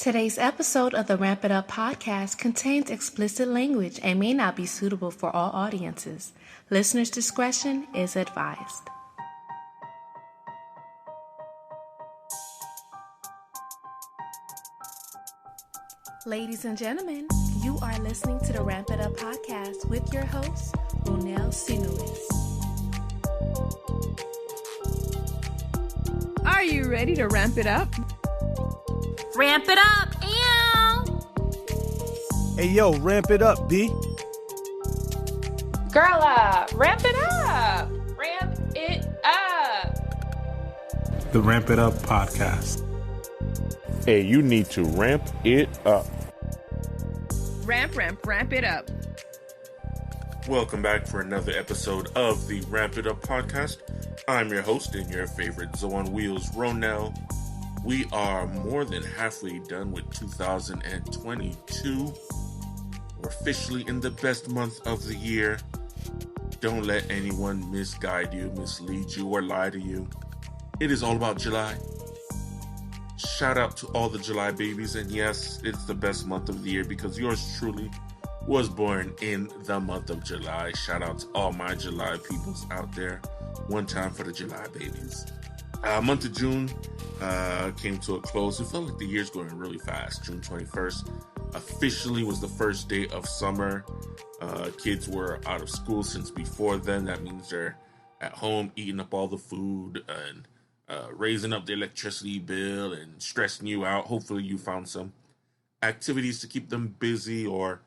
Today's episode of the Ramp It Up podcast contains explicit language and may not be suitable for all audiences. Listener's discretion is advised. Ladies and gentlemen, you are listening to the Ramp It Up podcast with your host, Ronell Sinuis. Are you ready to ramp it up? Ramp it up, ew! Hey, yo, ramp it up, B. Girl, ramp it up! Ramp it up! The Ramp It Up podcast. Hey, you need to ramp it up. Ramp it up. Welcome back for another episode of the Ramp It Up podcast. I'm your host and your favorite Zoe on Wheels, Ronell. We are more than halfway done with 2022. We're officially in the best month of the year. Don't let anyone misguide you, mislead you, or lie to you. It is all about July. Shout out to all the July babies, and yes, it's the best month of the year because yours truly was born in the month of July. Shout out to all my July peoples out there. One time for the July babies. Month of June came to a close. It felt like the year's going really fast. June 21st officially was the first day of summer. Kids were out of school since before then. That means they're at home eating up all the food and raising up the electricity bill and stressing you out. Hopefully you found some activities to keep them busy or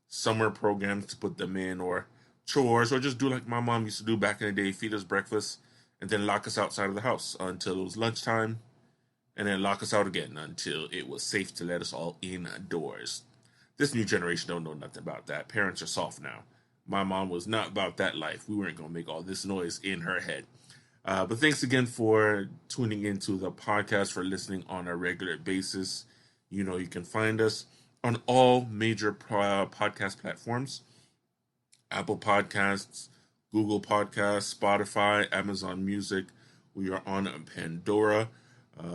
summer programs to put them in or chores or just do like my mom used to do back in the day, feed us breakfast and then lock us outside of the house until it was lunchtime and then lock us out again until it was safe to let us all indoors. This new generation don't know nothing about that. Parents are soft now. My mom was not about that life. We weren't going to make all this noise in her head. But thanks again for tuning into the podcast, for listening on a regular basis. You know, you can find us on all major podcast platforms. Apple Podcasts, Google Podcasts, Spotify, Amazon Music. We are on Pandora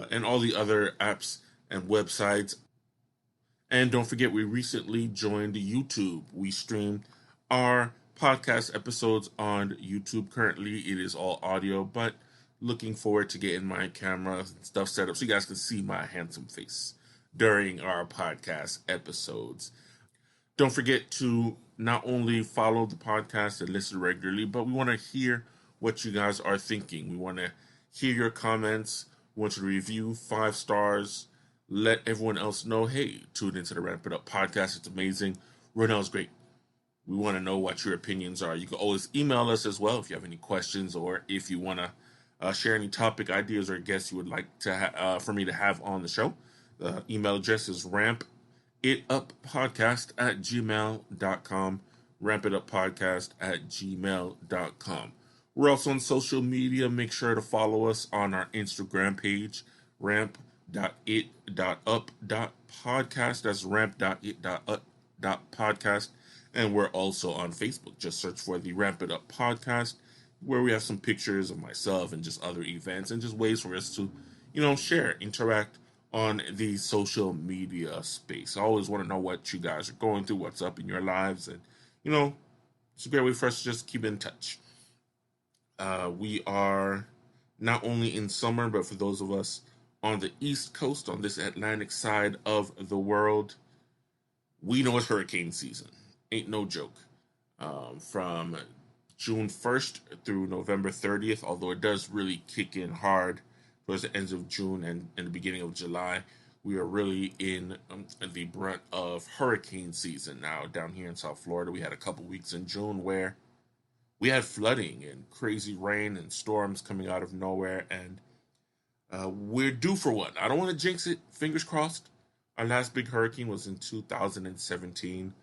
and all the other apps and websites. And don't forget, we recently joined YouTube. We stream our podcast episodes on YouTube. Currently, it is all audio, but looking forward to getting my camera and stuff set up so you guys can see my handsome face during our podcast episodes. Don't forget to not only follow the podcast and listen regularly, but we want to hear what you guys are thinking. We want to hear your comments. We want you to review 5 stars. Let everyone else know, hey, tune into the Ramp It Up podcast. It's amazing. Ronell's great. We want to know what your opinions are. You can always email us as well if you have any questions or if you want to share any topic ideas or guests you would like to for me to have on the show. The email address is rampituppodcast@gmail.com. rampituppodcast@gmail.com. We're also on social media. Make sure to follow us on our Instagram page, ramp.it.up.podcast. That's ramp.it.up.podcast. And we're also on Facebook. Just search for the Ramp It Up podcast, where we have some pictures of myself and just other events and just ways for us to, share, interact on the social media space. I always want to know what you guys are going through, what's up in your lives. And, it's a great way for us to just keep in touch. We are not only in summer, but for those of us on the East Coast, on this Atlantic side of the world, we know it's hurricane season. Ain't no joke. From June 1st through November 30th, although it does really kick in hard towards the ends of June and the beginning of July, we are really in the brunt of hurricane season now. Down here in South Florida, we had a couple weeks in June where we had flooding and crazy rain and storms coming out of nowhere, and we're due for one. I don't want to jinx it. Fingers crossed. Our last big hurricane was in 2017,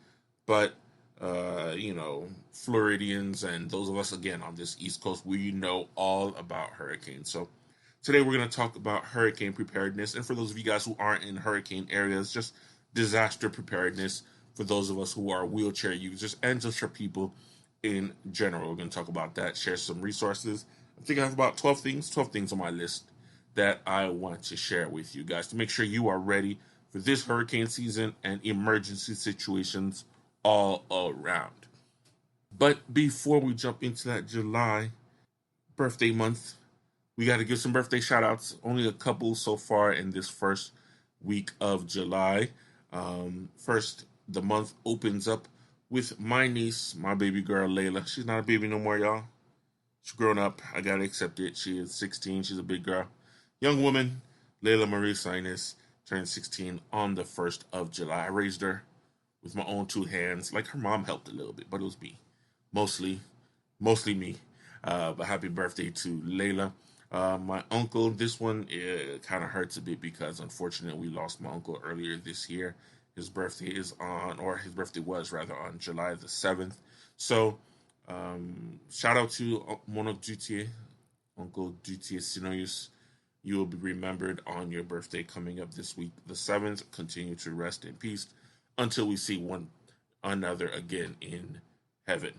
but Floridians and those of us, again, on this East Coast, we know all about hurricanes. So today we're going to talk about hurricane preparedness. And for those of you guys who aren't in hurricane areas, just disaster preparedness for those of us who are wheelchair users and just for people in general. We're going to talk about that, share some resources. I think I have about 12 things on my list that I want to share with you guys to make sure you are ready for this hurricane season and emergency situations all around. But before we jump into that July birthday month, we got to give some birthday shout outs. Only a couple so far in this first week of July. First, the month opens up with my niece, my baby girl, Layla. She's not a baby no more, y'all. She's grown up. I got to accept it. She is 16. She's a big girl. Young woman, Layla Marie Sinus, turned 16 on the 1st of July. I raised her with my own two hands. Like, her mom helped a little bit, but it was me. Mostly me. But happy birthday to Layla. My uncle, this one kind of hurts a bit because unfortunately we lost my uncle earlier this year. His birthday was on July the 7th. So, shout out to Monok Dutier, Uncle Dutier Sinoyus. You will be remembered on your birthday coming up this week, the 7th. Continue to rest in peace until we see one another again in heaven.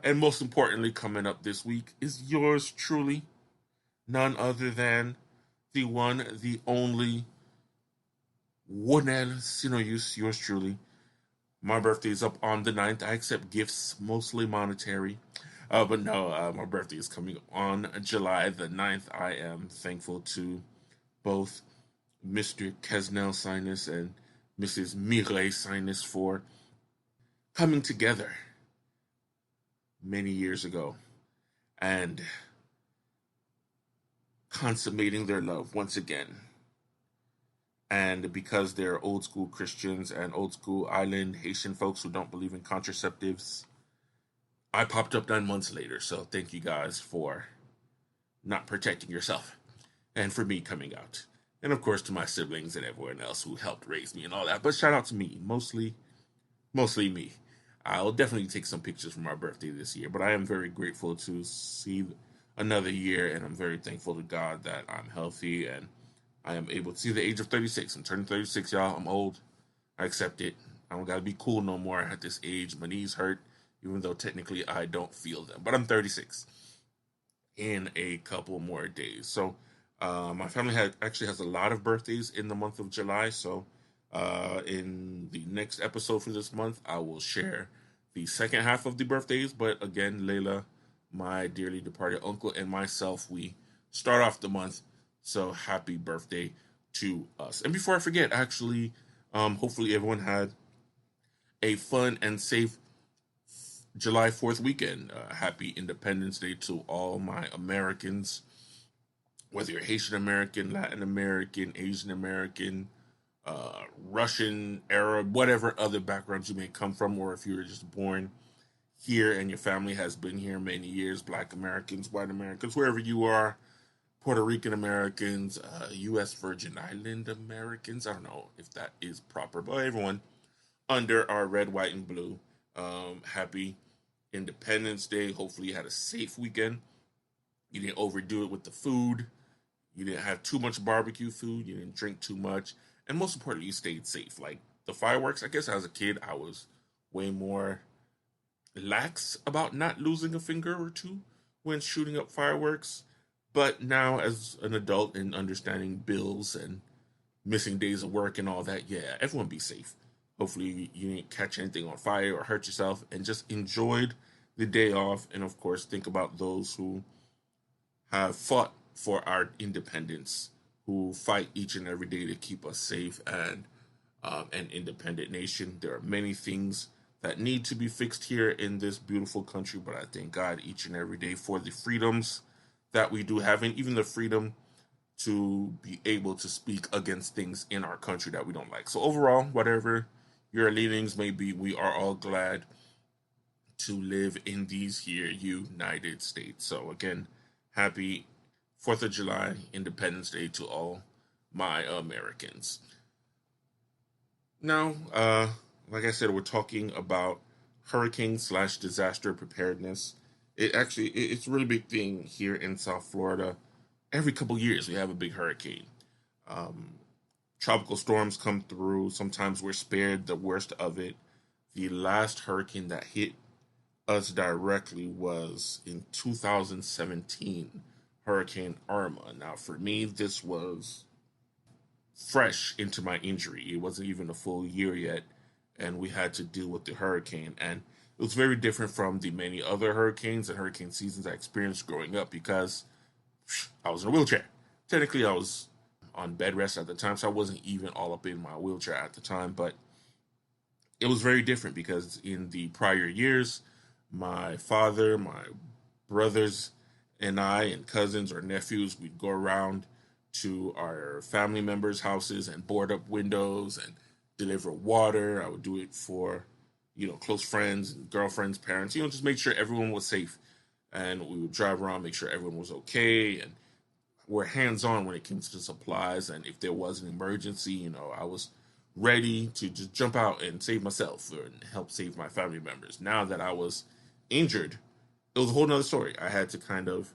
And most importantly, coming up this week is yours truly, none other than the one, the only, Wonel Sinoyus, yours truly. My birthday is up on the 9th. I accept gifts, mostly monetary. But no, my birthday is coming on July the 9th. I am thankful to both Mr. Kesnel Sinus and Mrs. Mireille Sinus for coming together many years ago and consummating their love once again. And because they're old school Christians and old school island Haitian folks who don't believe in contraceptives, I popped up 9 months later. So thank you guys for not protecting yourself and for me coming out. And of course to my siblings and everyone else who helped raise me and all that. But shout out to me, mostly me. I'll definitely take some pictures from our birthday this year, but I am very grateful to see another year, and I'm very thankful to God that I'm healthy and I am able to see the age of 36. I'm turning 36, y'all. I'm old. I accept it. I don't got to be cool no more at this age. My knees hurt, even though technically I don't feel them. But I'm 36 in a couple more days. So my family actually has a lot of birthdays in the month of July. So in the next episode for this month, I will share the second half of the birthdays. But again, Layla, my dearly departed uncle, and myself, we start off the month. So happy birthday to us. And before I forget, actually, hopefully everyone had a fun and safe July 4th weekend. Happy Independence Day to all my Americans, whether you're Haitian American, Latin American, Asian American, Russian, Arab, whatever other backgrounds you may come from, or if you were just born here and your family has been here many years, Black Americans, white Americans, wherever you are, Puerto Rican Americans, U.S. Virgin Island Americans. I don't know if that is proper, but everyone under our red, white, and blue. Happy Independence Day. Hopefully you had a safe weekend. You didn't overdo it with the food. You didn't have too much barbecue food. You didn't drink too much. And most importantly, you stayed safe. Like the fireworks, I guess as a kid, I was way more lax about not losing a finger or two when shooting up fireworks. But now, as an adult and understanding bills and missing days of work and all that, yeah, everyone be safe. Hopefully you didn't catch anything on fire or hurt yourself, and just enjoyed the day off. And of course, think about those who have fought for our independence, who fight each and every day to keep us safe and an independent nation. There are many things that need to be fixed here in this beautiful country, but I thank God each and every day for the freedoms that we do have, and even the freedom to be able to speak against things in our country that we don't like. So overall, whatever your leanings may be, we are all glad to live in these here United States. So again, happy 4th of July, Independence Day to all my Americans. Now, like I said, we're talking about hurricane/disaster preparedness. It's a really big thing here in South Florida. Every couple years we have a big hurricane. Tropical storms come through. Sometimes we're spared the worst of it. The last hurricane that hit us directly was in 2017, Hurricane Irma. Now, for me, this was fresh into my injury. It wasn't even a full year yet, and we had to deal with the hurricane. And it was very different from the many other hurricanes and hurricane seasons I experienced growing up because I was in a wheelchair. Technically, I was on bed rest at the time, so I wasn't even all up in my wheelchair at the time, but it was very different because in the prior years, my father, my brothers, and I, and cousins or nephews, we'd go around to our family members' houses and board up windows and deliver water. I would do it for, close friends and girlfriends, parents, just make sure everyone was safe. And we would drive around, make sure everyone was okay. And we're hands-on when it comes to supplies. And if there was an emergency, I was ready to just jump out and save myself or help save my family members. Now that I was injured, it was a whole nother story. I had to kind of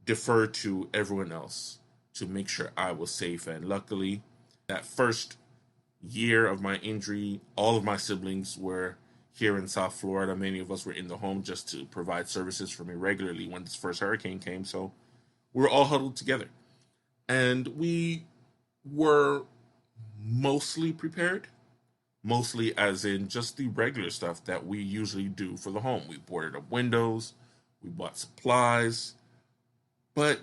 defer to everyone else to make sure I was safe. And luckily, that first year of my injury, all of my siblings were here in South Florida. Many of us were in the home just to provide services for me regularly when this first hurricane came. So we were all huddled together. And we were mostly prepared, mostly as in just the regular stuff that we usually do for the home. We boarded up windows, we bought supplies, but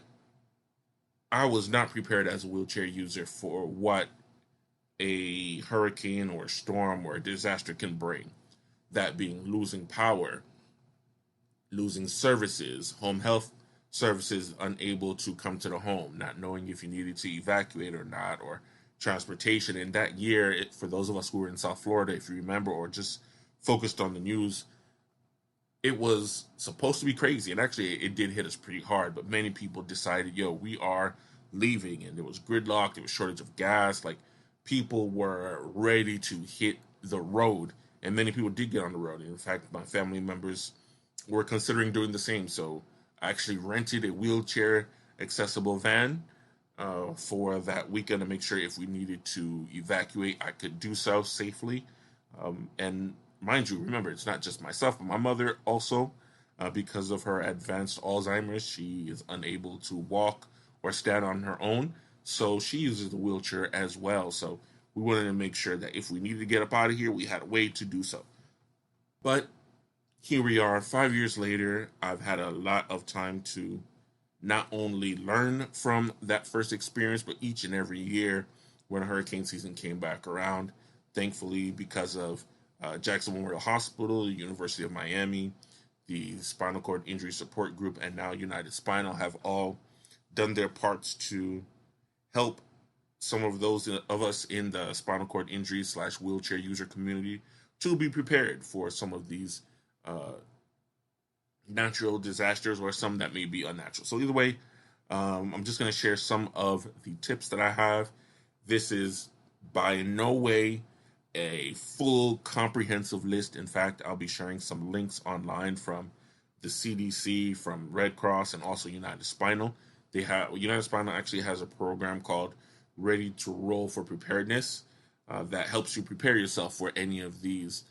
I was not prepared as a wheelchair user for what a hurricane or a storm or a disaster can bring. That being losing power, losing services, home health services unable to come to the home, not knowing if you needed to evacuate or not, or transportation. And that year, for those of us who were in South Florida, if you remember, or just focused on the news, it was supposed to be crazy. And actually, it did hit us pretty hard. But many people decided, we are leaving. And there was gridlock. There was shortage of gas. Like, people were ready to hit the road. And many people did get on the road. In fact, my family members were considering doing the same. So I actually rented a wheelchair accessible van for that weekend to make sure if we needed to evacuate, I could do so safely. And mind you, remember, it's not just myself, but my mother also, because of her advanced Alzheimer's, she is unable to walk or stand on her own. So she uses the wheelchair as well. So we wanted to make sure that if we needed to get up out of here, we had a way to do so. But here we are, 5 years later. I've had a lot of time to not only learn from that first experience, but each and every year when hurricane season came back around, thankfully, because of Jackson Memorial Hospital, the University of Miami, the Spinal Cord Injury Support Group, and now United Spinal have all done their parts to help some of those of us in the spinal cord injury / wheelchair user community to be prepared for some of these natural disasters or some that may be unnatural. So either way, I'm just going to share some of the tips that I have. This is by no way a full comprehensive list. In fact, I'll be sharing some links online from the CDC, from Red Cross, and also United Spinal. United Spinal actually has a program called Ready to Roll for Preparedness that helps you prepare yourself for any of these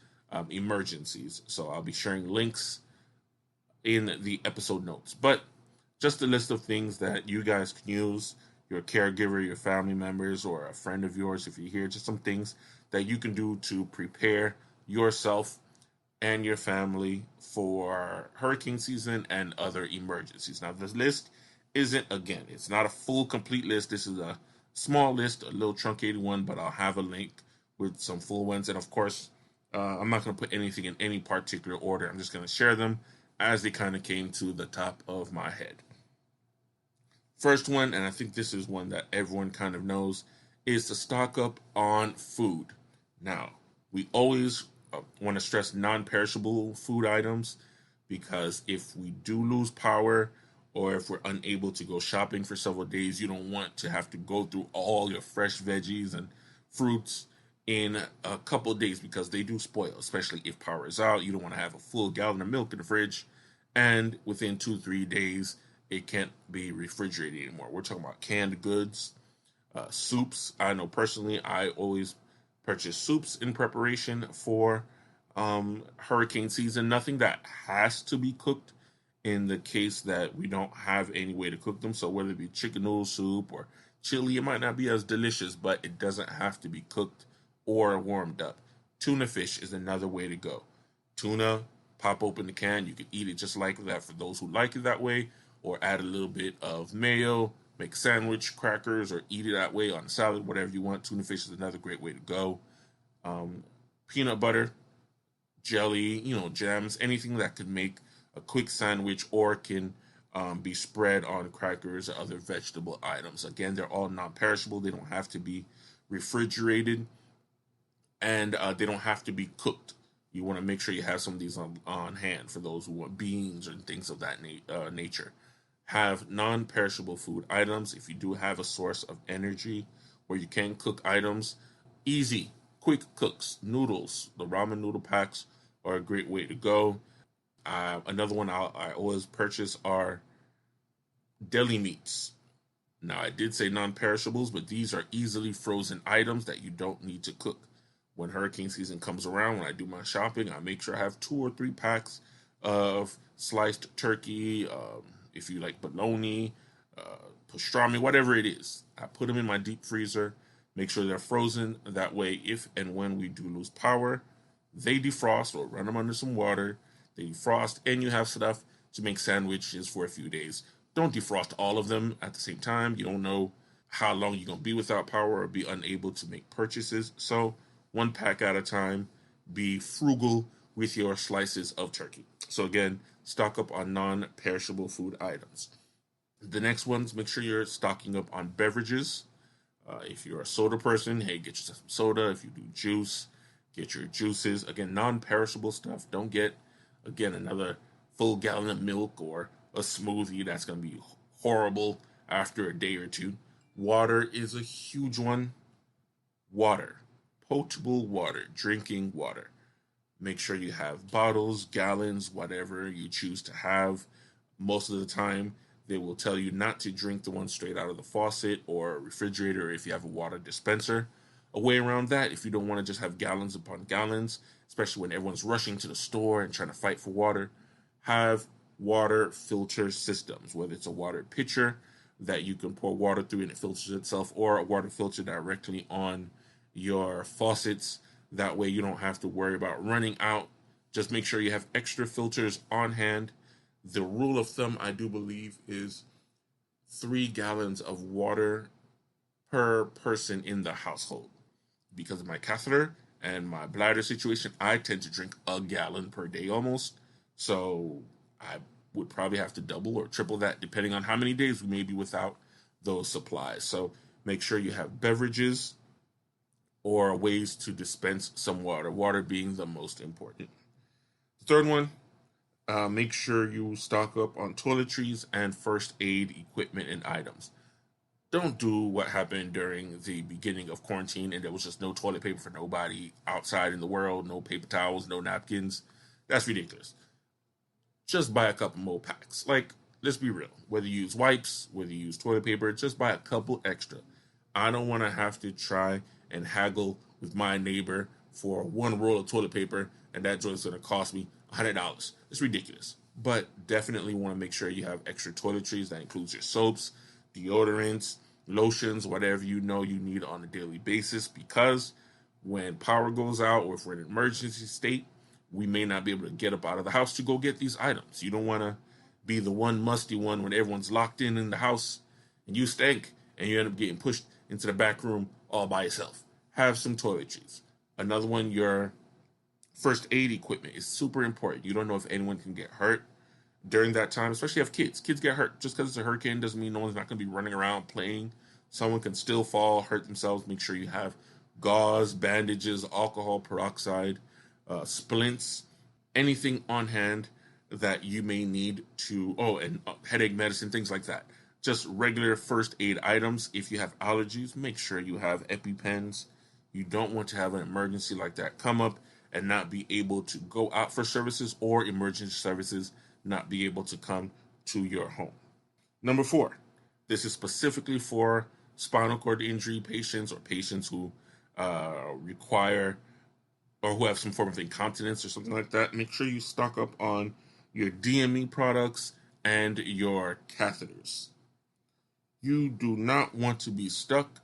emergencies. So I'll be sharing links in the episode notes. But just a list of things that you guys can use, your caregiver, your family members, or a friend of yours, if you're here, just some things that you can do to prepare yourself and your family for hurricane season and other emergencies. Now, this list isn't, again, it's not a full, complete list. This is a small list, a little truncated one, but I'll have a link with some full ones. And of course, I'm not going to put anything in any particular order. I'm just going to share them as they kind of came to the top of my head. First one, and I think this is one that everyone kind of knows, is to stock up on food. Now, we always want to stress non-perishable food items, because if we do lose power or if we're unable to go shopping for several days, you don't want to have to go through all your fresh veggies and fruits in a couple of days, because they do spoil, especially if power is out. You don't want to have a full gallon of milk in the fridge, and within 2-3 days, it can't be refrigerated anymore. We're talking about canned goods, soups. I know personally, I always purchase soups in preparation for hurricane season. Nothing that has to be cooked in the case that we don't have any way to cook them. So whether it be chicken noodle soup or Chili, it might not be as delicious, but it doesn't have to be cooked or warmed up. Tuna fish is another way to go. Tuna, pop open the can. You can eat it just like that for those who like it that way, or add a little bit of mayo, make a sandwich, crackers, or eat it that way on a salad, whatever you want. Tuna fish is another great way to go. Peanut butter, jelly, jams, anything that could make a quick sandwich or can be spread on crackers or other vegetable items. Again, they're all non-perishable. They don't have to be refrigerated, and they don't have to be cooked. You want to make sure you have some of these on hand for those who want beans and things of that nature. Have non-perishable food items. If you do have a source of energy where you can cook items, easy, quick cooks, noodles, the ramen noodle packs are a great way to go. Another one I always purchase are deli meats. Now, I did say non-perishables, but these are easily frozen items that you don't need to cook. When hurricane season comes around, when I do my shopping, I make sure I have 2 or 3 packs of sliced turkey, if you like bologna, pastrami, whatever it is. I put them in my deep freezer, make sure they're frozen. That way, if and when we do lose power, they defrost or run them under some water. They defrost, and you have stuff to make sandwiches for a few days. Don't defrost all of them at the same time. You don't know how long you're going to be without power or be unable to make purchases. So 1 pack at a time. Be frugal with your slices of turkey. So again, stock up on non-perishable food items. The next ones, make sure you're stocking up on beverages. If you're a soda person, hey, get yourself some soda. If you do juice, get your juices. Again, non-perishable stuff. Don't get, again, another full gallon of milk or a smoothie. That's going to be horrible after a day or two. Water is a huge one. Water. Potable water. Drinking water. Make sure you have bottles, gallons, whatever you choose to have. Most of the time, they will tell you not to drink the one straight out of the faucet or refrigerator if you have a water dispenser. A way around that, if you don't want to just have gallons upon gallons, especially when everyone's rushing to the store and trying to fight for water, have water filter systems, whether it's a water pitcher that you can pour water through and it filters itself, or a water filter directly on your faucets. That way you don't have to worry about running out. Just make sure you have extra filters on hand. The rule of thumb, I do believe, is 3 gallons of water per person in the household. Because of my catheter and my bladder situation, I tend to drink a gallon per day almost. So I would probably have to double or triple that depending on how many days we may be without those supplies. So make sure you have beverages or ways to dispense some water, water being the most important. The third one, make sure you stock up on toiletries and first aid equipment and items. Don't do what happened during the beginning of quarantine and there was just no toilet paper for nobody outside in the world, no paper towels, no napkins. That's ridiculous. Just buy a couple more packs. Like, let's be real. Whether you use wipes, whether you use toilet paper, just buy a couple extra. I don't want to have to try and haggle with my neighbor for 1 roll of toilet paper and that joint's going to cost me $100. It's ridiculous. But definitely want to make sure you have extra toiletries. That includes your soaps, deodorants, lotions, whatever you know you need on a daily basis, because when power goes out or if we're in an emergency state, we may not be able to get up out of the house to go get these items. You don't want to be the one musty one when everyone's locked in the house and you stink and you end up getting pushed into the back room all by yourself. Have some toiletries. Another one, your first aid equipment is super important. You don't know if anyone can get hurt during that time, especially if kids. Kids get hurt. Just because it's a hurricane doesn't mean no one's not going to be running around playing. Someone can still fall, hurt themselves. Make sure you have gauze, bandages, alcohol peroxide, splints, anything on hand that you may need to, and headache medicine, things like that. Just regular first aid items. If you have allergies, make sure you have EpiPens. You don't want to have an emergency like that come up and not be able to go out for services, or emergency services not be able to come to your home. Number 4, this is specifically for spinal cord injury patients or patients who require or who have some form of incontinence or something like that. Make sure you stock up on your DME products and your catheters. You do not want to be stuck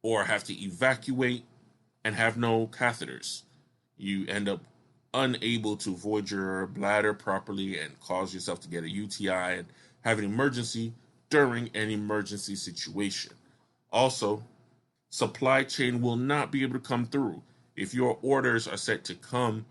or have to evacuate and have no catheters. You end up unable to void your bladder properly and cause yourself to get a UTI and have an emergency during an emergency situation. Also, supply chain will not be able to come through. If your orders are set to come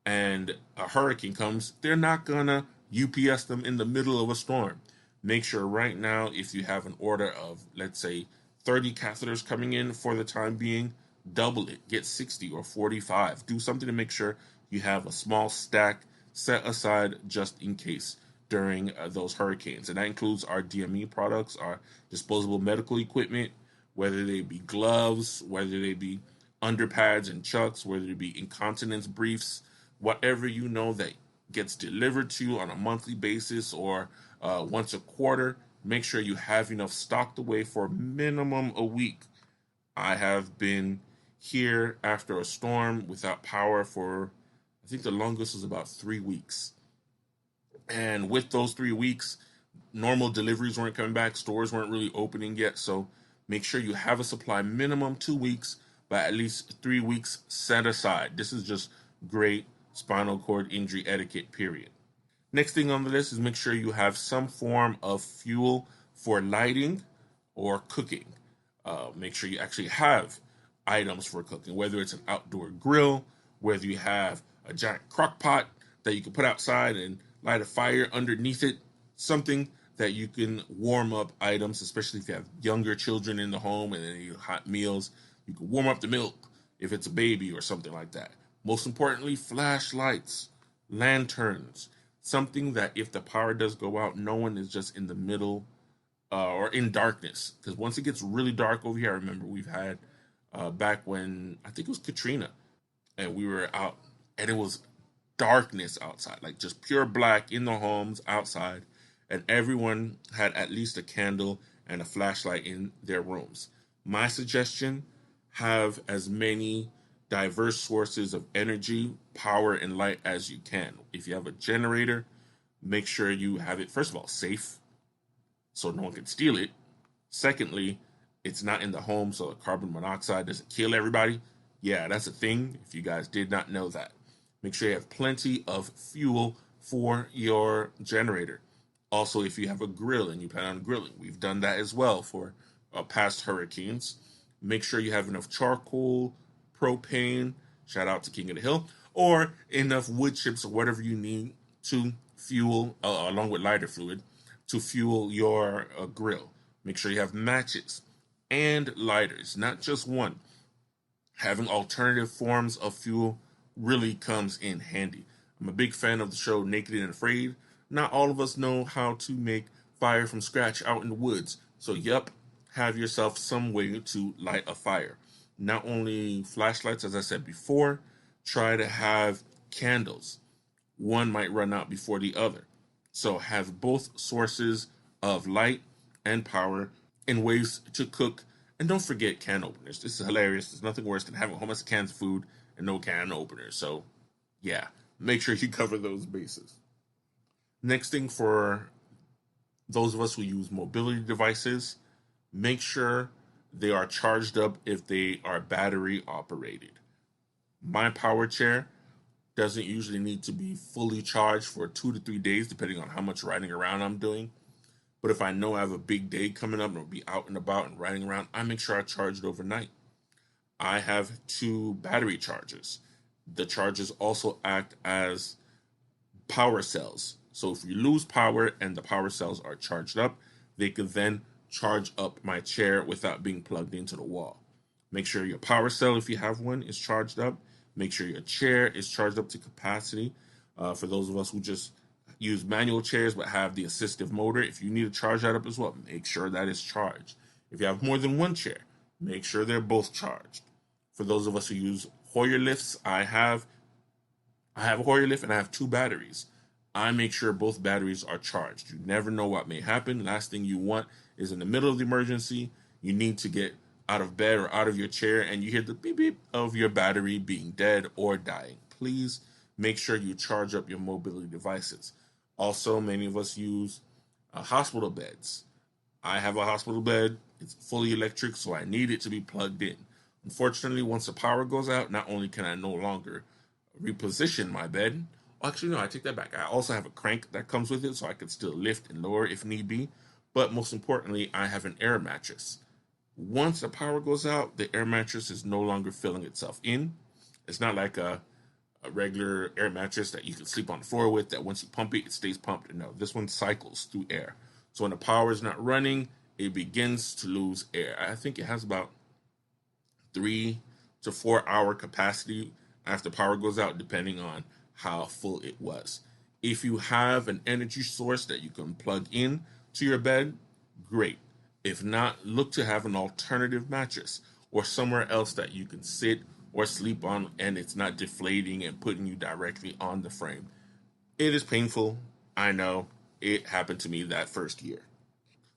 and a hurricane comes, they're not gonna UPS them in the middle of a storm. Make sure right now, if you have an order of, let's say, 30 catheters coming in for the time being, double it. Get 60 or 45. Do something to make sure you have a small stack set aside just in case during those hurricanes. And that includes our DME products, our disposable medical equipment, whether they be gloves, whether they be underpads and chucks, whether they be incontinence briefs, whatever you know that gets delivered to you on a monthly basis or once a quarter. Make sure you have enough stocked away for minimum a week. I have been here after a storm without power for, I think the longest was about 3 weeks. And with those 3 weeks, normal deliveries weren't coming back, stores weren't really opening yet. So make sure you have a supply minimum 2 weeks, but at least 3 weeks set aside. This is just great spinal cord injury etiquette, period. Next thing on the list is make sure you have some form of fuel for lighting or cooking. Make sure you actually have items for cooking, whether it's an outdoor grill, whether you have a giant crock pot that you can put outside and light a fire underneath it, something that you can warm up items, especially if you have younger children in the home and then you hot meals. You can warm up the milk if it's a baby or something like that. Most importantly, flashlights, lanterns, something that if the power does go out, no one is just in the middle or in darkness. Because once it gets really dark over here, I remember we've had back when, I think it was Katrina, and we were out, and it was darkness outside, like just pure black in the homes outside, and everyone had at least a candle and a flashlight in their rooms. My suggestion, have as many diverse sources of energy, power, and light as you can. If you have a generator, make sure you have it, first of all, safe, so no one can steal it. Secondly, it's not in the home, so the carbon monoxide doesn't kill everybody. Yeah, that's a thing, if you guys did not know that. Make sure you have plenty of fuel for your generator. Also, if you have a grill and you plan on grilling, we've done that as well for past hurricanes. Make sure you have enough charcoal, propane, shout out to King of the Hill, or enough wood chips or whatever you need to fuel, along with lighter fluid, to fuel your grill. Make sure you have matches and lighters, not just one. Having alternative forms of fuel really comes in handy. I'm a big fan of the show Naked and Afraid. Not all of us know how to make fire from scratch out in the woods. So, yep, have yourself some way to light a fire. Not only flashlights, as I said before, try to have candles. One might run out before the other. So have both sources of light and power in ways to cook. And don't forget can openers. This is hilarious. There's nothing worse than having a whole bunch of cans of food and no can openers. So, yeah, make sure you cover those bases. Next thing, for those of us who use mobility devices, make sure they are charged up if they are battery operated. My power chair doesn't usually need to be fully charged for 2 to 3 days, depending on how much riding around I'm doing. But if I know I have a big day coming up and I'll be out and about and riding around, I make sure I charge it overnight. I have 2 battery chargers. The chargers also act as power cells. So if you lose power and the power cells are charged up, they could then charge up my chair without being plugged into the wall. Make sure your power cell, if you have one, is charged up. Make sure your chair is charged up to capacity. For those of us who just use manual chairs but have the assistive motor, if you need to charge that up as well, make sure that is charged. If you have more than one chair, make sure they're both charged. For those of us who use Hoyer lifts, I have a Hoyer lift and I have 2 batteries. I make sure both batteries are charged. You never know what may happen. Last thing you want is in the middle of the emergency, you need to get out of bed or out of your chair and you hear the beep beep of your battery being dead or dying. Please make sure you charge up your mobility devices. Also, many of us use hospital beds. I have a hospital bed. It's fully electric, so I need it to be plugged in. Unfortunately, once the power goes out, not only can I no longer reposition my bed, actually, no, I take that back. I also have a crank that comes with it, so I can still lift and lower if need be. But most importantly, I have an air mattress. Once the power goes out, the air mattress is no longer filling itself in. It's not like a regular air mattress that you can sleep on the floor with, that once you pump it, it stays pumped. No, this one cycles through air. So when the power is not running, it begins to lose air. I think it has about 3 to 4 hour capacity after power goes out, depending on how full it was. If you have an energy source that you can plug in to your bed, great. If not, look to have an alternative mattress or somewhere else that you can sit or sleep on and it's not deflating and putting you directly on the frame. It is painful. I know. It happened to me that first year.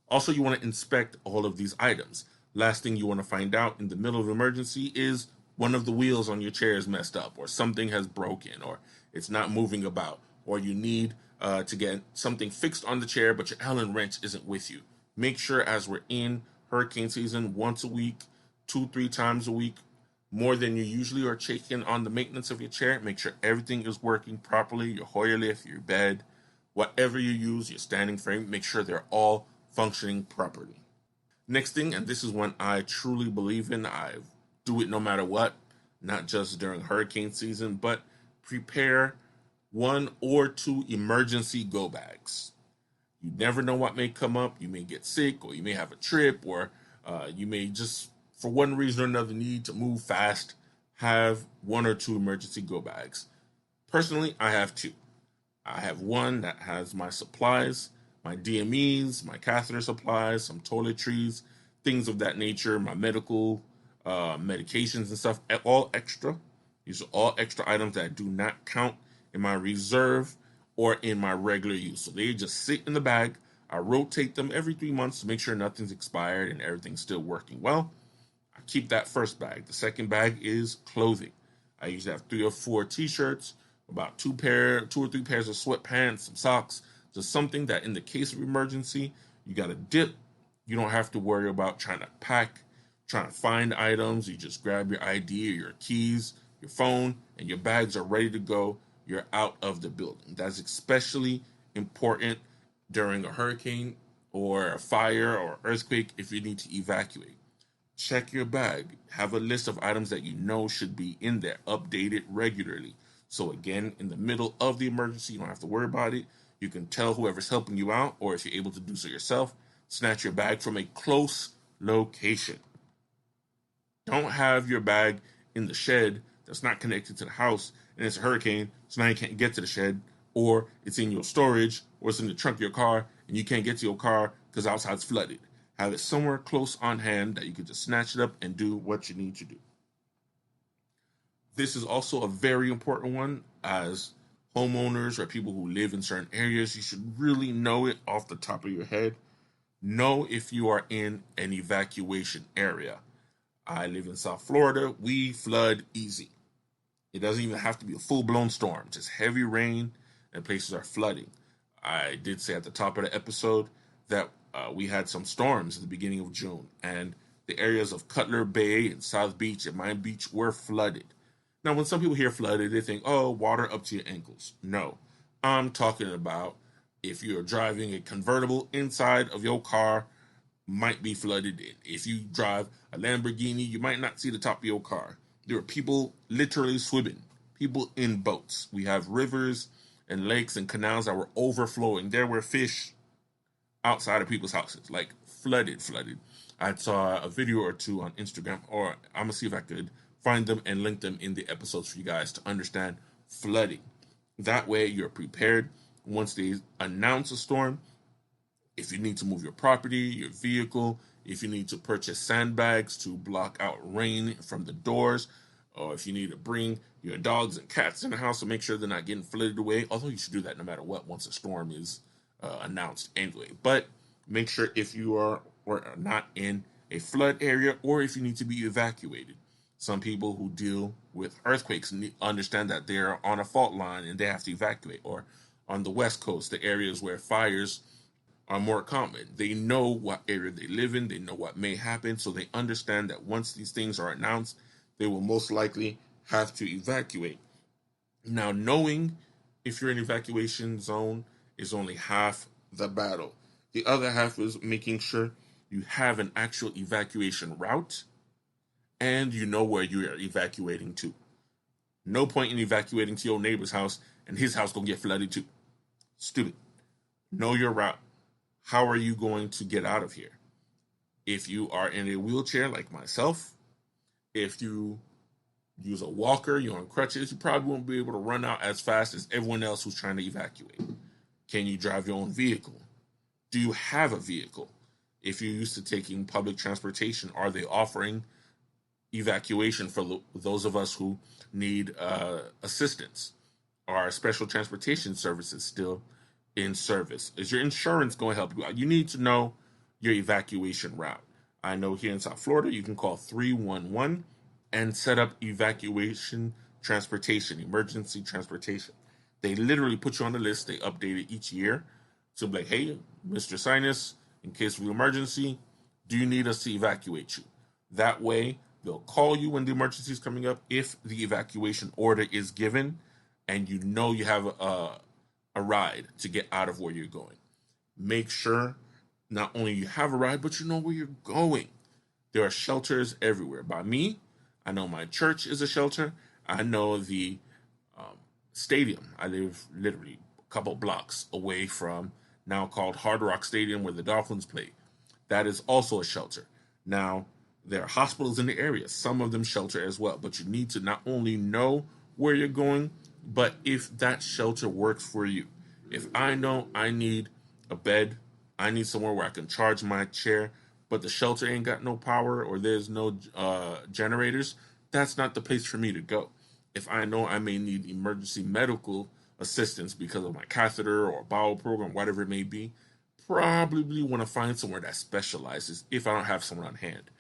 Also, you want to inspect all of these items. Last thing you want to find out in the middle of an emergency is one of the wheels on your chair is messed up, or something has broken, or it's not moving about, or you need to get something fixed on the chair, but your Allen wrench isn't with you. Make sure, as we're in hurricane season, once a week, 2-3 times a week, more than you usually are, checking on the maintenance of your chair. Make sure everything is working properly, your Hoyer lift, your bed, whatever you use, your standing frame, make sure they're all functioning properly. Next thing, and this is one I truly believe in, I do it no matter what, not just during hurricane season, but prepare 1 or 2 emergency go bags. You never know what may come up. You may get sick, or you may have a trip, or you may just, for one reason or another, need to move fast. Have 1 or 2 emergency go bags. Personally, I have 2. I have one that has my supplies, my DMEs, my catheter supplies, some toiletries, things of that nature, my medical medications and stuff, all extra. These are all extra items that do not count in my reserve or in my regular use. So they just sit in the bag. I rotate them every 3 months to make sure nothing's expired and everything's still working well. I keep that first bag. The second bag is clothing. I usually have 3 or 4 t-shirts, about 2 or 3 pairs of sweatpants, some socks, just something that in the case of emergency, you got to dip. You don't have to worry about trying to pack, trying to find items. You just grab your ID or your keys, your phone, and your bags are ready to go. You're out of the building. That's especially important during a hurricane or a fire or earthquake if you need to evacuate. Check your bag. Have a list of items that you know should be in there. Update it regularly. So again, in the middle of the emergency, you don't have to worry about it. You can tell whoever's helping you out, or if you're able to do so yourself, snatch your bag from a close location. Don't have your bag in the shed that's not connected to the house and it's a hurricane, so now you can't get to the shed, or it's in your storage, or it's in the trunk of your car and you can't get to your car because outside's flooded. Have it somewhere close on hand that you can just snatch it up and do what you need to do. This is also a very important one. As homeowners or people who live in certain areas, you should really know it off the top of your head. Know if you are in an evacuation area. I live in South Florida. We flood easy. It doesn't even have to be a full-blown storm. Just heavy rain and places are flooding. I did say at the top of the episode that we had some storms at the beginning of June, and the areas of Cutler Bay and South Beach and Miami Beach were flooded. Now, when some people hear flooded, they think, oh, water up to your ankles. No, I'm talking about if you're driving a convertible, inside of your car might be flooded in. If you drive a Lamborghini, you might not see the top of your car. There are people literally swimming, people in boats. We have rivers and lakes and canals that were overflowing. There were fish outside of people's houses, like flooded. I saw a video or 2 on Instagram, or I'm going to see if I could find them and link them in the episodes for you guys to understand flooding. That way you're prepared once they announce a storm. If you need to move your property, your vehicle, if you need to purchase sandbags to block out rain from the doors, or if you need to bring your dogs and cats in the house to make sure they're not getting flooded away, although you should do that no matter what once a storm is announced anyway. But make sure if you are or are not in a flood area, or if you need to be evacuated. Some people who deal with earthquakes understand that they're on a fault line and they have to evacuate. Or on the West Coast, the areas where fires are more common. They know what area they live in, they know what may happen, so they understand that once these things are announced, they will most likely have to evacuate. Now, knowing if you're in evacuation zone is only half the battle. The other half is making sure you have an actual evacuation route and you know where you are evacuating to. No point in evacuating to your neighbor's house and his house gonna get flooded too. Stupid. Know your route. How are you going to get out of here? If you are in a wheelchair like myself, if you use a walker, you're on crutches, you probably won't be able to run out as fast as everyone else who's trying to evacuate. Can you drive your own vehicle? Do you have a vehicle? If you're used to taking public transportation, are they offering evacuation for those of us who need assistance? Are special transportation services still in service? Is your insurance going to help you out? You need to know your evacuation route. I know here in South Florida, you can call 311 and set up evacuation transportation, emergency transportation. They literally put you on the list. They update it each year. So like, hey, Mr. Sinus, in case of emergency, do you need us to evacuate you? That way, they'll call you when the emergency is coming up if the evacuation order is given and you know you have a ride to get out of where you're going. Make sure not only you have a ride, but you know where you're going. There are shelters everywhere. By me, I know my church is a shelter. I know the stadium. I live literally a couple blocks away from now called Hard Rock Stadium where the Dolphins play. That is also a shelter. Now, there are hospitals in the area. Some of them shelter as well. But you need to not only know where you're going, but if that shelter works for you. If I know I need a bed, I need somewhere where I can charge my chair, but the shelter ain't got no power or there's no generators, that's not the place for me to go. If I know I may need emergency medical assistance because of my catheter or bowel program, whatever it may be, probably want to find somewhere that specializes if I don't have someone on hand.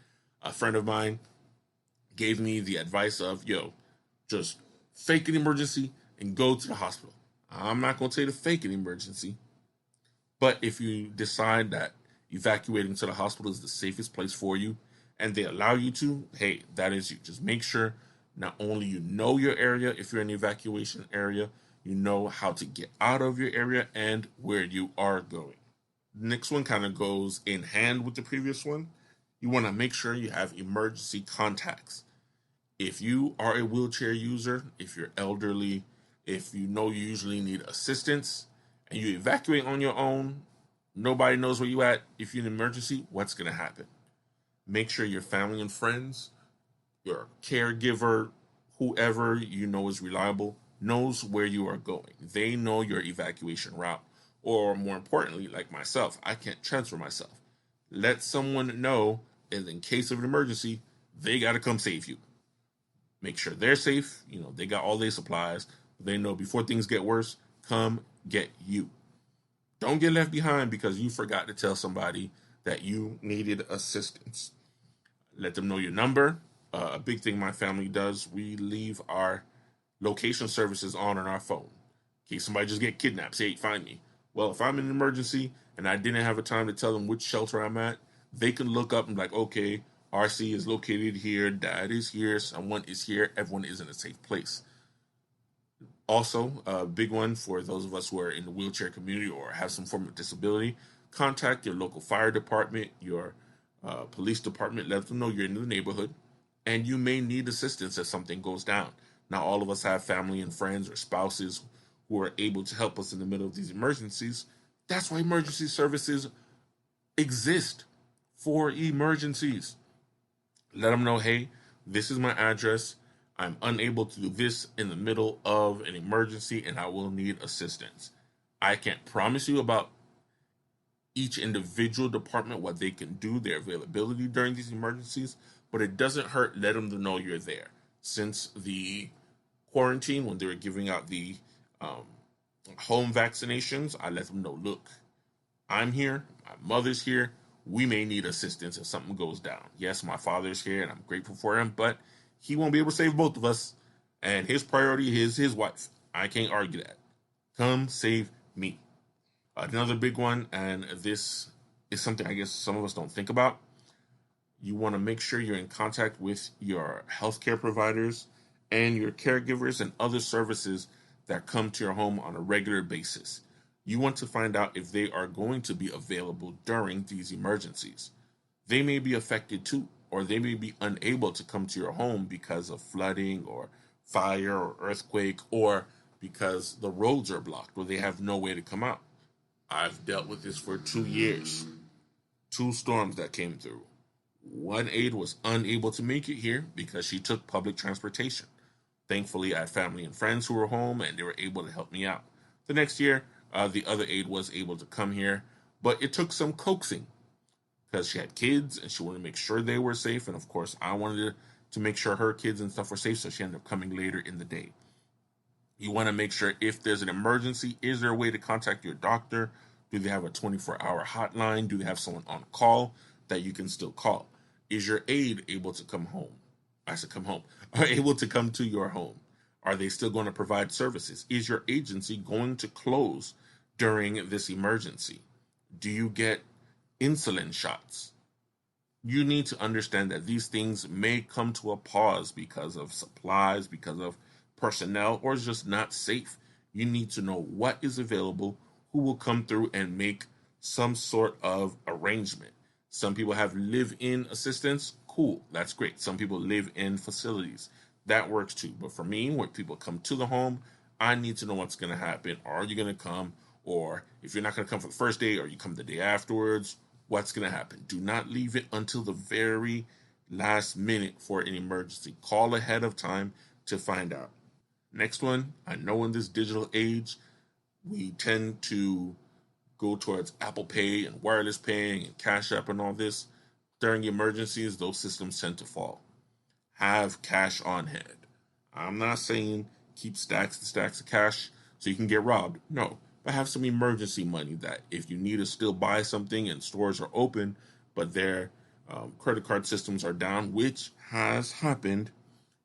A friend of mine gave me the advice of, just fake an emergency and go to the hospital. I'm not going to tell you to fake an emergency, but if you decide that evacuating to the hospital is the safest place for you and they allow you to, hey, that is you. Just make sure not only you know your area, if you're in the evacuation area, you know how to get out of your area and where you are going. The next one kind of goes in hand with the previous one. You want to make sure you have emergency contacts. If you are a wheelchair user, if you're elderly, if you know you usually need assistance, and you evacuate on your own, nobody knows where you at. If you're in an emergency, what's going to happen? Make sure your family and friends, your caregiver, whoever you know is reliable, knows where you are going. They know your evacuation route. Or more importantly, like myself, I can't transfer myself. Let someone know, and in case of an emergency, they got to come save you. Make sure they're safe. They got all their supplies. They know before things get worse, come get you. Don't get left behind because you forgot to tell somebody that you needed assistance. Let them know your number. A big thing my family does, we leave our location services on our phone. In case somebody just get kidnapped, say, hey, find me. Well, if I'm in an emergency and I didn't have a time to tell them which shelter I'm at, they can look up and be like, okay, RC is located here, Dad is here, someone is here, everyone is in a safe place. Also, a big one for those of us who are in the wheelchair community or have some form of disability, contact your local fire department, your police department, let them know you're in the neighborhood, and you may need assistance if something goes down. Now, all of us have family and friends or spouses who are able to help us in the middle of these emergencies. That's why emergency services exist, for emergencies. Let them know, hey, this is my address. I'm unable to do this in the middle of an emergency and I will need assistance. I can't promise you about each individual department, what they can do, their availability during these emergencies, but it doesn't hurt. Let them know you're there. Since the quarantine, when they were giving out the home vaccinations, I let them know, look, I'm here, my mother's here, we may need assistance if something goes down. Yes, my father's here and I'm grateful for him, but he won't be able to save both of us. And his priority is his wife. I can't argue that. Come save me. Another big one, and this is something I guess some of us don't think about. You want to make sure you're in contact with your healthcare providers and your caregivers and other services that come to your home on a regular basis. You want to find out if they are going to be available during these emergencies. They may be affected too, or they may be unable to come to your home because of flooding or fire or earthquake, or because the roads are blocked or they have no way to come out. I've dealt with this for 2 years. Two storms that came through. One aide was unable to make it here because she took public transportation. Thankfully, I had family and friends who were home and they were able to help me out. The next year, the other aide was able to come here, but it took some coaxing because she had kids and she wanted to make sure they were safe. And of course, I wanted to make sure her kids and stuff were safe, so she ended up coming later in the day. You want to make sure if there's an emergency, is there a way to contact your doctor? Do they have a 24-hour hotline? Do they have someone on call that you can still call? Is your aide able to come home? I said come home. Are able to come to your home? Are they still going to provide services? Is your agency going to close during this emergency? Do you get insulin shots? You need to understand that these things may come to a pause because of supplies, because of personnel, or it's just not safe. You need to know what is available, who will come through and make some sort of arrangement. Some people have live-in assistance. Cool, that's great. Some people live in facilities. That works too. But for me, when people come to the home, I need to know what's going to happen. Are you going to come? Or if you're not going to come for the first day, or you come the day afterwards, what's going to happen? Do not leave it until the very last minute for an emergency. Call ahead of time to find out. Next one, I know in this digital age, we tend to go towards Apple Pay and wireless paying and Cash App and all this. During emergencies, those systems tend to fall. Have cash on hand. I'm not saying keep stacks and stacks of cash so you can get robbed. No, but have some emergency money that if you need to still buy something and stores are open, but their credit card systems are down, which has happened,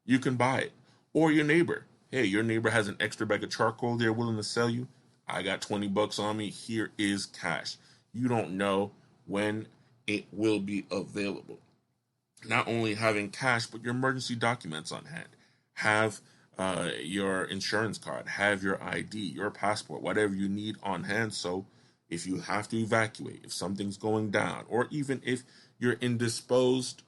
you can buy it. Or your neighbor. Hey, your neighbor has an extra bag of charcoal they're willing to sell you. I got $20 on me. Here is cash. You don't know when it will be available. Not only having cash, but your emergency documents on hand. Have your insurance card, have your ID, your passport, whatever you need on hand. So if you have to evacuate, if something's going down, or even if you're indisposed,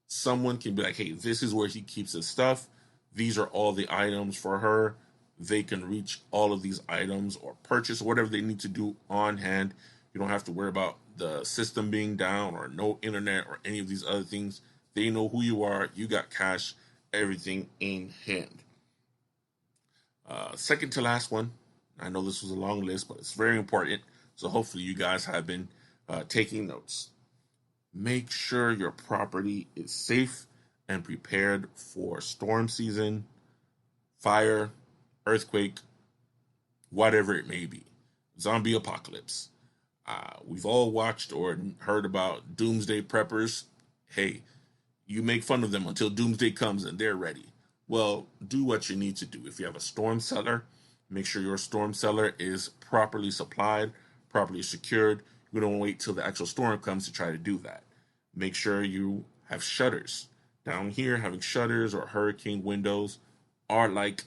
someone can be like, hey, this is where he keeps his stuff. These are all the items for her. They can reach all of these items or purchase whatever they need to do on hand. You don't have to worry about the system being down or no internet or any of these other things. They know who you are. You got cash, everything in hand. Second to last one. I know this was a long list, but it's very important. So hopefully you guys have been taking notes. Make sure your property is safe and prepared for storm season, fire, earthquake, whatever it may be. Zombie apocalypse. We've all watched or heard about doomsday preppers. Hey, you make fun of them until doomsday comes and they're ready. Well, do what you need to do. If you have a storm cellar, make sure your storm cellar is properly supplied, properly secured. You don't wait till the actual storm comes to try to do that. Make sure you have shutters. Down here, having shutters or hurricane windows are like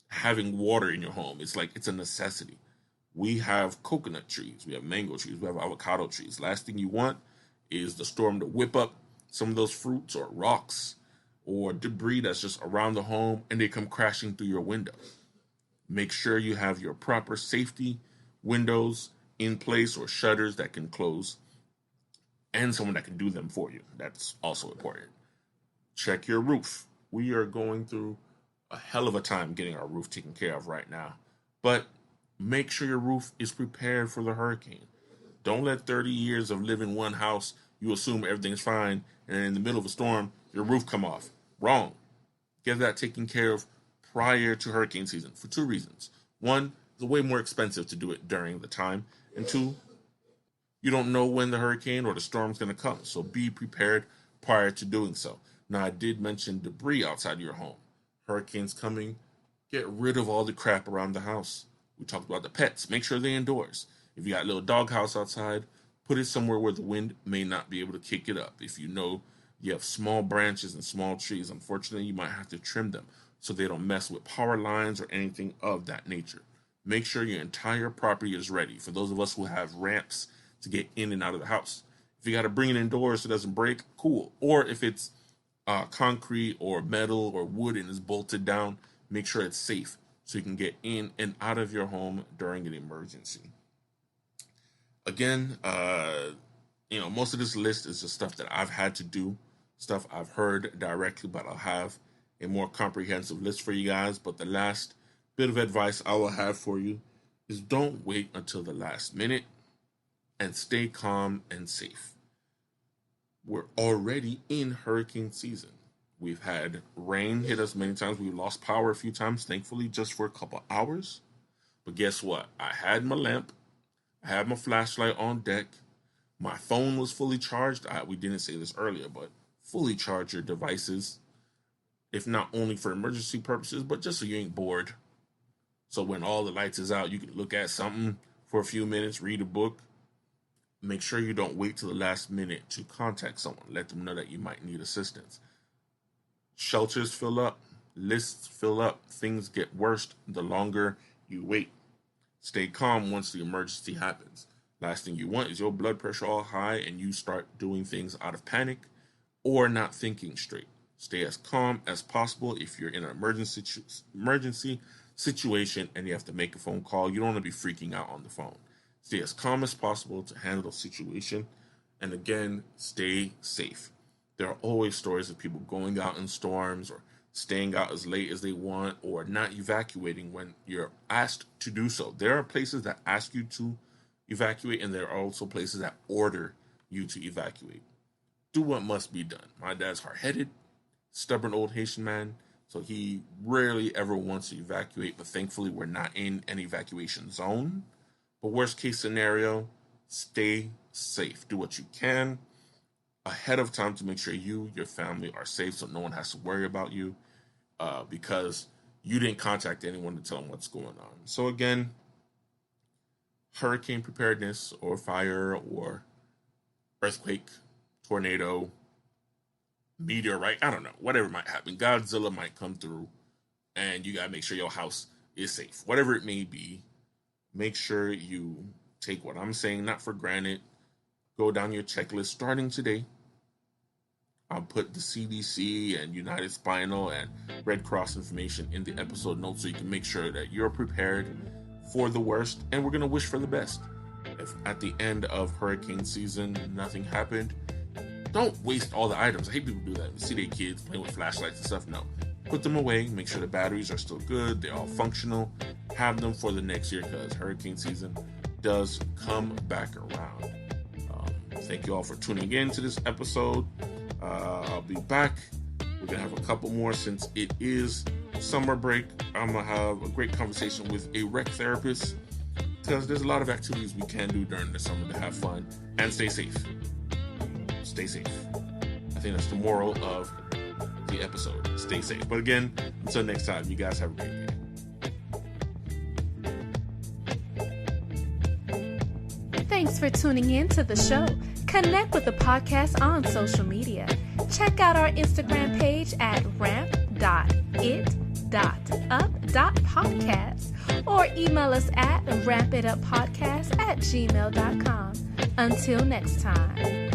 having water in your home. It's like it's a necessity. We have coconut trees, we have mango trees, we have avocado trees. Last thing you want is the storm to whip up some of those fruits or rocks or debris that's just around the home and they come crashing through your window. Make sure you have your proper safety windows in place or shutters that can close and someone that can do them for you. That's also important. Check your roof. We are going through a hell of a time getting our roof taken care of right now. But make sure your roof is prepared for the hurricane. Don't let 30 years of living in one house, you assume everything's fine, and in the middle of a storm, your roof come off. Wrong. Get that taken care of prior to hurricane season for two reasons. One, it's way more expensive to do it during the time. And two, you don't know when the hurricane or the storm's going to come. So be prepared prior to doing so. Now, I did mention debris outside your home. Hurricanes coming, get rid of all the crap around the house. We talked about the pets. Make sure they're indoors. If you got a little doghouse outside, put it somewhere where the wind may not be able to kick it up. If you know you have small branches and small trees, unfortunately, you might have to trim them so they don't mess with power lines or anything of that nature. Make sure your entire property is ready. For those of us who have ramps to get in and out of the house, if you got to bring it indoors so it doesn't break, cool. Or if it's concrete or metal or wood and is bolted down, make sure it's safe so you can get in and out of your home during an emergency. Again, most of this list is just stuff that I've had to do, stuff I've heard directly, but I'll have a more comprehensive list for you guys. But the last bit of advice I will have for you is don't wait until the last minute and stay calm and safe. We're already in hurricane season. We've had rain hit us many times. We've lost power a few times, thankfully, just for a couple hours. But guess what? I had my lamp. I had my flashlight on deck. My phone was fully charged. We didn't say this earlier, but fully charge your devices, if not only for emergency purposes, but just so you ain't bored. So when all the lights is out, you can look at something for a few minutes, read a book. Make sure you don't wait till the last minute to contact someone. Let them know that you might need assistance. Shelters fill up. Lists fill up. Things get worse the longer you wait. Stay calm once the emergency happens. Last thing you want is your blood pressure all high and you start doing things out of panic or not thinking straight. Stay as calm as possible. If you're in an emergency situation and you have to make a phone call, you don't want to be freaking out on the phone. Stay as calm as possible to handle the situation. And again, stay safe. There are always stories of people going out in storms or staying out as late as they want or not evacuating when you're asked to do so. There are places that ask you to evacuate, and there are also places that order you to evacuate. Do what must be done. My dad's hard-headed, stubborn old Haitian man, so he rarely ever wants to evacuate, but thankfully we're not in an evacuation zone. But worst case scenario, stay safe. Do what you can ahead of time to make sure you, your family are safe so no one has to worry about you because you didn't contact anyone to tell them what's going on. So again, hurricane preparedness or fire or earthquake, tornado, meteorite, I don't know, whatever might happen. Godzilla might come through and you got to make sure your house is safe. Whatever it may be, make sure you take what I'm saying not for granted. Go down your checklist starting today. I'll put the CDC and United Spinal and Red Cross information in the episode notes so you can make sure that you're prepared for the worst, and we're going to wish for the best. If at the end of hurricane season nothing happened, don't waste all the items. I hate people do that. You see their kids playing with flashlights and stuff. No. Put them away. Make sure the batteries are still good. They're all functional. Have them for the next year because hurricane season does come back around. Thank you all for tuning in to this episode. I'll be back. We're going to have a couple more since it is summer break. I'm going to have a great conversation with a rec therapist because there's a lot of activities we can do during the summer to have fun and stay safe. Stay safe. I think that's the moral of the episode. Stay safe. But again, until next time, you guys have a great day. Thanks for tuning in to the show. Connect with the podcast on social media. Check out our Instagram page at ramp.it.up.podcast or email us at rampituppodcast@gmail.com. Until next time.